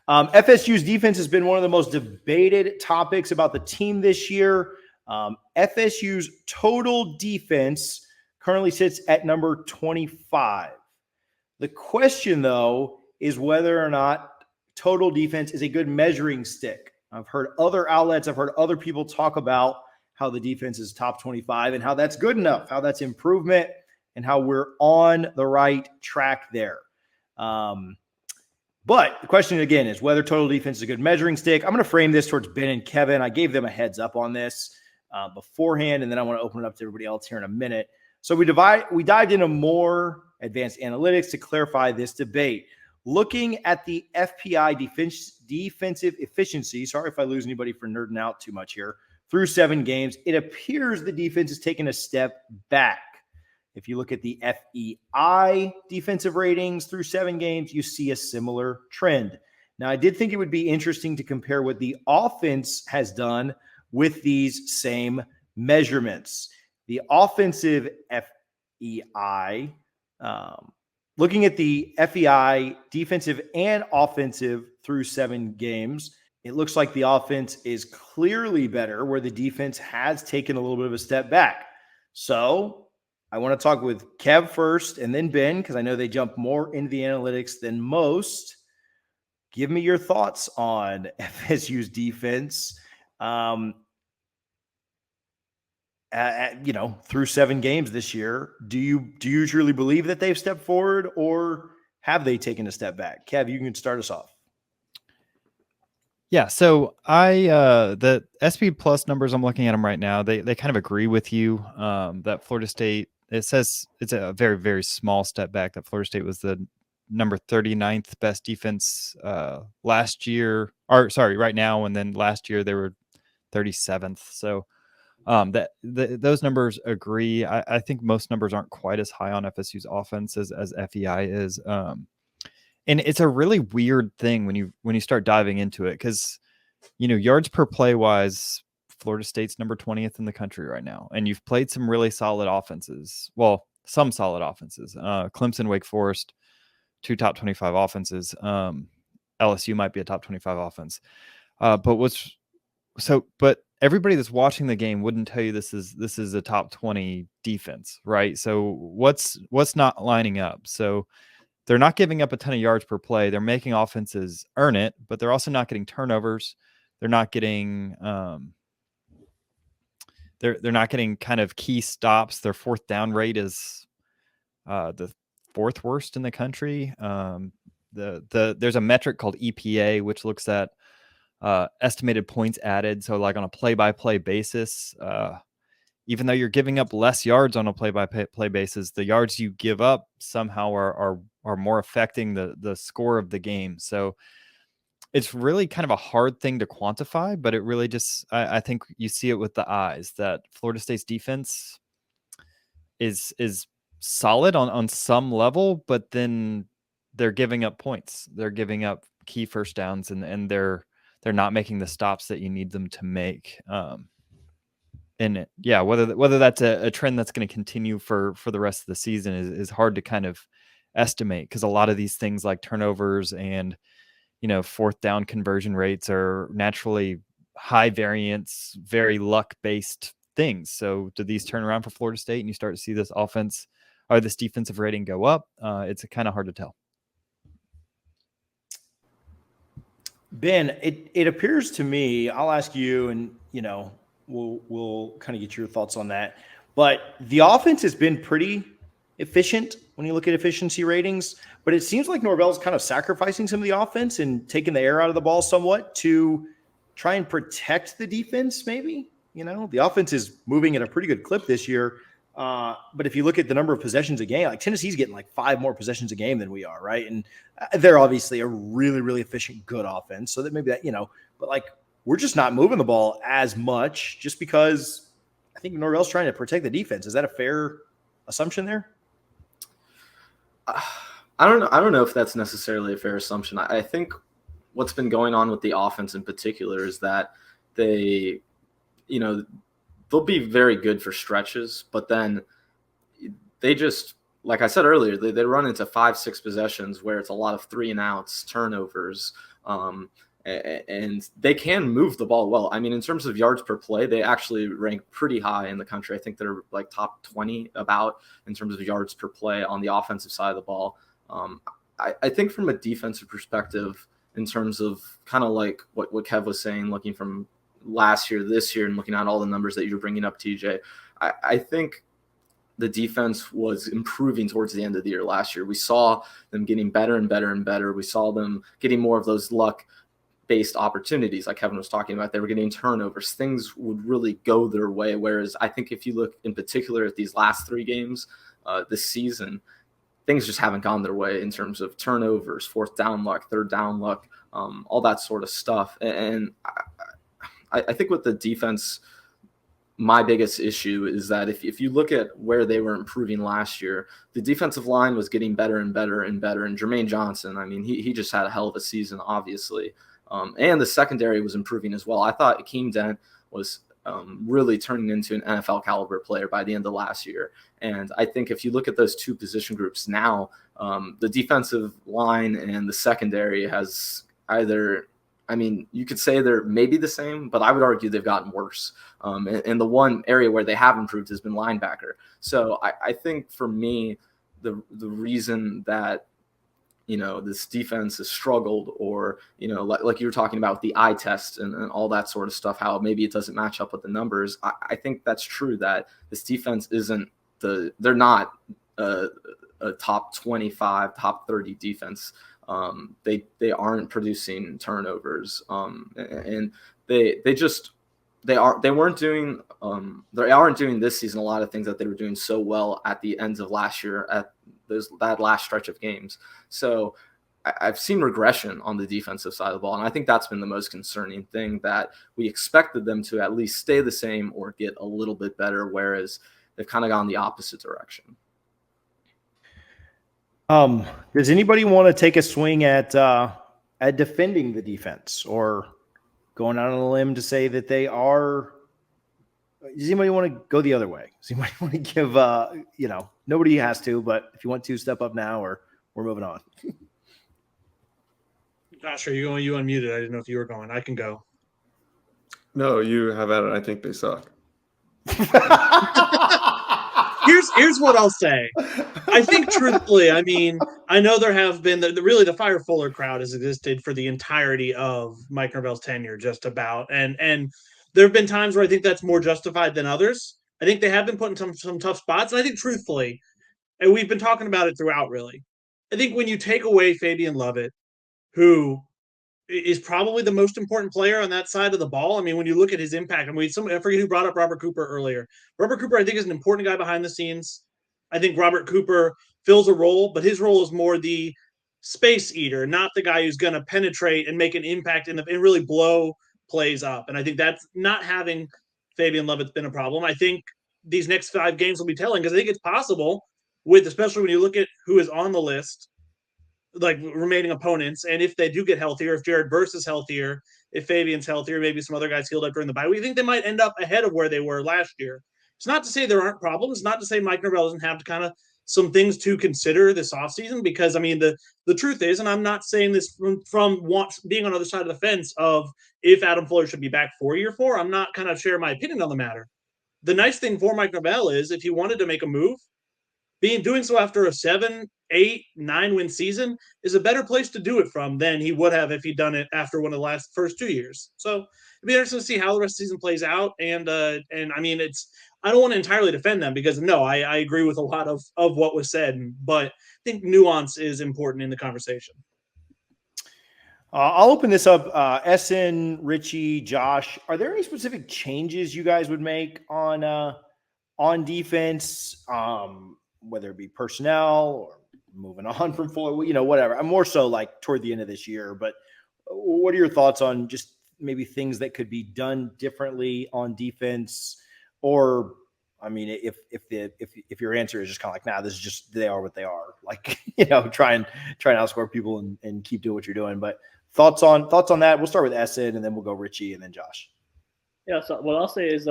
FSU's defense has been one of the most debated topics about the team this year. FSU's total defense currently sits at number 25. The question, though, is whether or not total defense is a good measuring stick. I've heard other outlets, I've heard other people talk about how the defense is top 25 and how that's good enough, how that's improvement, and how we're on the right track there. But the question again is whether total defense is a good measuring stick. I'm going to frame this towards Ben and Kevin. I gave them a heads up on this beforehand, and then I want to open it up to everybody else here in a minute. So we dived into more advanced analytics to clarify this debate. Looking at the FPI defensive efficiency, sorry if I lose anybody for nerding out too much here, through 7 games, it appears the defense has taken a step back. If you look at the FEI defensive ratings through 7 games, you see a similar trend. Now, I did think it would be interesting to compare what the offense has done with these same measurements. The offensive FEI, looking at the FEI defensive and offensive through 7 games, it looks like the offense is clearly better where the defense has taken a little bit of a step back. So I want to talk with Kev first and then Ben, because I know they jump more into the analytics than most. Give me your thoughts on FSU's defense, through 7 games this year. Do you truly believe that they've stepped forward, or have they taken a step back? Kev, you can start us off. Yeah, so the SP Plus numbers, I'm looking at them right now. They kind of agree with you that Florida State, it says it's a very, very small step back, that Florida State was the number 39th best defense last year, right now, and then last year they were 37th. So those numbers agree. I think most numbers aren't quite as high on FSU's offense as FEI is. And it's a really weird thing when you start diving into it, because yards per play wise, Florida State's number 20th in the country right now, and you've played some really solid offenses. Well, some solid offenses. Clemson, Wake Forest, 2 top 25 offenses. LSU might be a top 25 offense. But everybody that's watching the game wouldn't tell you this is a top 20 defense, right? So what's not lining up? So they're not giving up a ton of yards per play. They're making offenses earn it, but they're also not getting turnovers. They're not getting they're not getting kind of key stops. Their 4th down rate is the 4th worst in the country. There's a metric called EPA, which looks at estimated points added. So like on a play-by-play basis, even though you're giving up less yards on a play-by-play basis, the yards you give up somehow are more affecting the score of the game. So it's really kind of a hard thing to quantify, but it really just, I think you see it with the eyes that Florida State's defense is solid on some level, but then they're giving up points. They're giving up key first downs, and they're not making the stops that you need them to make. And yeah, whether that's a trend that's going to continue for the rest of the season is hard to kind of estimate, because a lot of these things like turnovers and 4th down conversion rates are naturally high variance, very luck based things. So do these turn around for Florida State and you start to see this offense or this defensive rating go up? It's kind of hard to tell. Ben, it appears to me, I'll ask you, and we'll kind of get your thoughts on that. But the offense has been pretty efficient when you look at efficiency ratings, but it seems like Norvell's kind of sacrificing some of the offense and taking the air out of the ball somewhat to try and protect the defense. Maybe, the offense is moving at a pretty good clip this year. But if you look at the number of possessions a game, like Tennessee's getting like 5 more possessions a game than we are, right? And they're obviously a really, really efficient, good offense. So that maybe that, but like we're just not moving the ball as much just because I think Norvell's trying to protect the defense. Is that a fair assumption there? I don't know if that's necessarily a fair assumption. I think what's been going on with the offense in particular is that they'll be very good for stretches, but then they just, like I said earlier, they run into 5-6 possessions where it's a lot of 3 and outs, turnovers, And they can move the ball well. I mean, in terms of yards per play, they actually rank pretty high in the country. I think they're like top 20 about in terms of yards per play on the offensive side of the ball. I think from a defensive perspective, in terms of kind of like what Kev was saying, looking from last year, this year, and looking at all the numbers that you're bringing up, TJ, I think the defense was improving towards the end of the year last year. We saw them getting better and better and better. We saw them getting more of those luck-based opportunities like Kevin was talking about. They were getting turnovers. Things would really go their way, whereas I think if you look in particular at these last 3 games this season, things just haven't gone their way in terms of turnovers, fourth down luck, third down luck, all that sort of stuff. And I think with the defense, my biggest issue is that if you look at where they were improving last year, the defensive line was getting better and better and better. And Jermaine Johnson, I mean, he just had a hell of a season, obviously. And the secondary was improving as well. I thought Akeem Dent was really turning into an NFL caliber player by the end of last year. And I think if you look at those 2 position groups now, the defensive line and the secondary has either, I mean, you could say they're maybe the same, but I would argue they've gotten worse. And the one area where they have improved has been linebacker. So I think for me, the reason that, you know, this defense has struggled, or, you know, like you were talking about with the eye test and all that sort of stuff, how maybe it doesn't match up with the numbers. I think that's true, that this defense isn't they're not a top 25, top 30 defense. They aren't producing turnovers. And they aren't doing this season a lot of things that they were doing so well at the ends of last year at that last stretch of games. So I've seen regression on the defensive side of the ball, and I think that's been the most concerning thing, that we expected them to at least stay the same or get a little bit better, whereas they've kind of gone the opposite direction. Does anybody want to take a swing at defending the defense, or going out on a limb to say that they are? Does anybody want to go the other way? Does anybody want to give, nobody has to, but if you want to, step up now, or we're moving on. Josh, are you going? You unmuted. I didn't know if you were going. I can go. No, you have at it. I think they suck. Here's what I'll say. I think truthfully, I mean, I know there have been the Fire Fuller crowd has existed for the entirety of Mike Norvell's tenure, just about, and there have been times where I think that's more justified than others. I think they have been put in some tough spots, and I think truthfully, and we've been talking about it throughout, really, I think when you take away Fabian Lovett, who is probably the most important player on that side of the ball. I mean, when you look at his impact, I forget who brought up Robert Cooper earlier. Robert Cooper, I think, is an important guy behind the scenes. I think Robert Cooper fills a role, but his role is more the space eater, not the guy who's going to penetrate and make an impact and really blow plays up. And I think that's not having Fabian Lovett's been a problem. I think these next 5 games will be telling, because I think it's possible, especially when you look at who is on the list, like remaining opponents, and if they do get healthier, if Jared Verse is healthier, if Fabian's healthier, maybe some other guys healed up during the bye, we think they might end up ahead of where they were last year. It's not to say there aren't problems, not to say Mike Norvell doesn't have kind of some things to consider this offseason, because I mean the truth is, and I'm not saying this from being on the other side of the fence of if Adam Fuller should be back for year 4, I'm not kind of sharing my opinion on the matter. The nice thing for Mike Norvell is if he wanted to make a move, doing so after a 7, 8, 9 win season is a better place to do it from than he would have if he'd done it after one of the first 2 years. So it'd be interesting to see how the rest of the season plays out. And I mean, I don't want to entirely defend them, because no, I agree with a lot of what was said, but I think nuance is important in the conversation. I'll open this up. Ehsan, Richie, Josh, are there any specific changes you guys would make on defense? Whether it be personnel or moving on from Fuller, whatever. I'm more so like toward the end of this year, but what are your thoughts on just maybe things that could be done differently on defense? Or, I mean, if your answer is just kind of like, nah, this is just, they are what they are, like, try and outscore people and keep doing what you're doing. But thoughts on that. We'll start with Ehsan, and then we'll go Richie and then Josh. Yeah. So what I'll say is,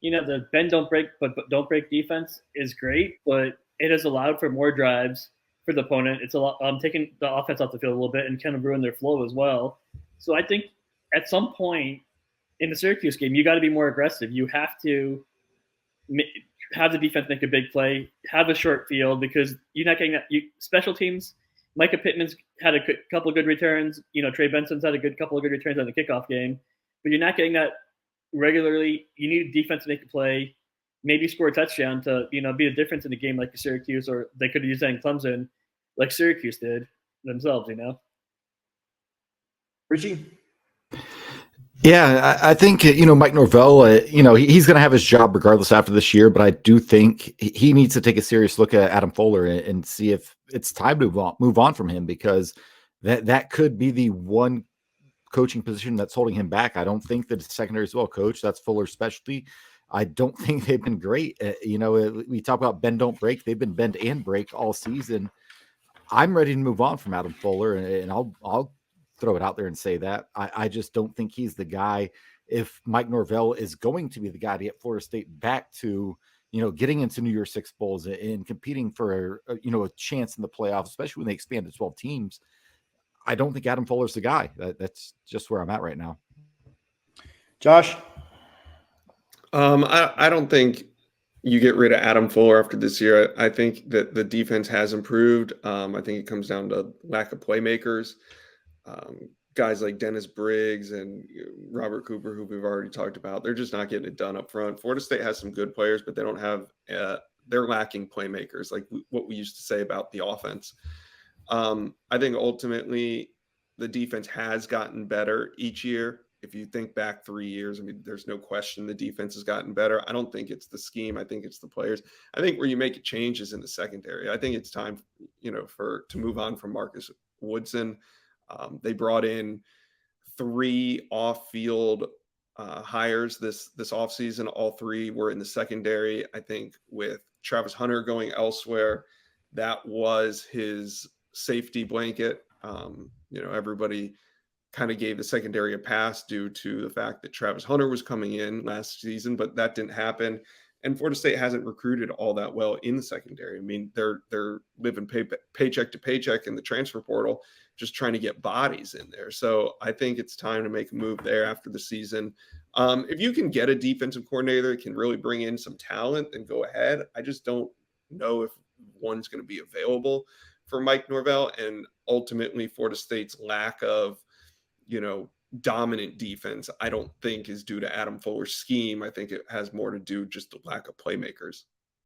the bend don't break, but don't break defense is great, but it has allowed for more drives for the opponent. It's a lot taking the offense off the field a little bit and kind of ruin their flow as well. So I think at some point in the Syracuse game, you got to be more aggressive. You have to have the defense make a big play, have a short field, because you're not getting that. Special teams, Micah Pittman's had a couple of good returns. Trey Benson's had a couple of good returns on the kickoff game, but you're not getting that regularly. You need defense to make a play, maybe score a touchdown to be a difference in the game, like Syracuse, or they could have used that in Clemson, like Syracuse did themselves. Richie? Yeah, I think, Mike Norvell, he's going to have his job regardless after this year, but I do think he needs to take a serious look at Adam Fuller and see if it's time to move on from him, because that could be the one coaching position that's holding him back. I don't think that secondary is well coached. That's Fuller's specialty. I don't think they've been great. We talk about bend, don't break. They've been bend and break all season. I'm ready to move on from Adam Fuller, and I'll throw it out there and say that. I just don't think he's the guy. If Mike Norvell is going to be the guy to get Florida State back to, getting into New Year's Six bowls and competing for a chance in the playoffs, especially when they expand to 12 teams, I don't think Adam Fuller's the guy. That's just where I'm at right now. Josh? I don't think you get rid of Adam Fuller after this year. I think that the defense has improved. I think it comes down to lack of playmakers. Guys like Dennis Briggs and Robert Cooper, who we've already talked about, they're just not getting it done up front. Florida State has some good players, but they don't have they're lacking playmakers, like what we used to say about the offense. I think ultimately the defense has gotten better each year. If you think back 3 years, there's no question the defense has gotten better. I don't think it's the scheme. I think it's the players. I think where you make a change is in the secondary. I think it's time, to move on from Marcus Woodson. They brought in 3 off-field hires this offseason. All 3 were in the secondary. I think with Travis Hunter going elsewhere, that was his safety blanket. Everybody kind of gave the secondary a pass due to the fact that Travis Hunter was coming in last season, but that didn't happen. And Florida State hasn't recruited all that well in the secondary. They're living paycheck to paycheck in the transfer portal, just trying to get bodies in there. So I think it's time to make a move there after the season. If you can get a defensive coordinator that can really bring in some talent, then go ahead. I just don't know if one's going to be available for Mike Norvell, and ultimately Florida State's lack of, dominant defense, I don't think is due to Adam Fuller's scheme. I think it has more to do just the lack of playmakers.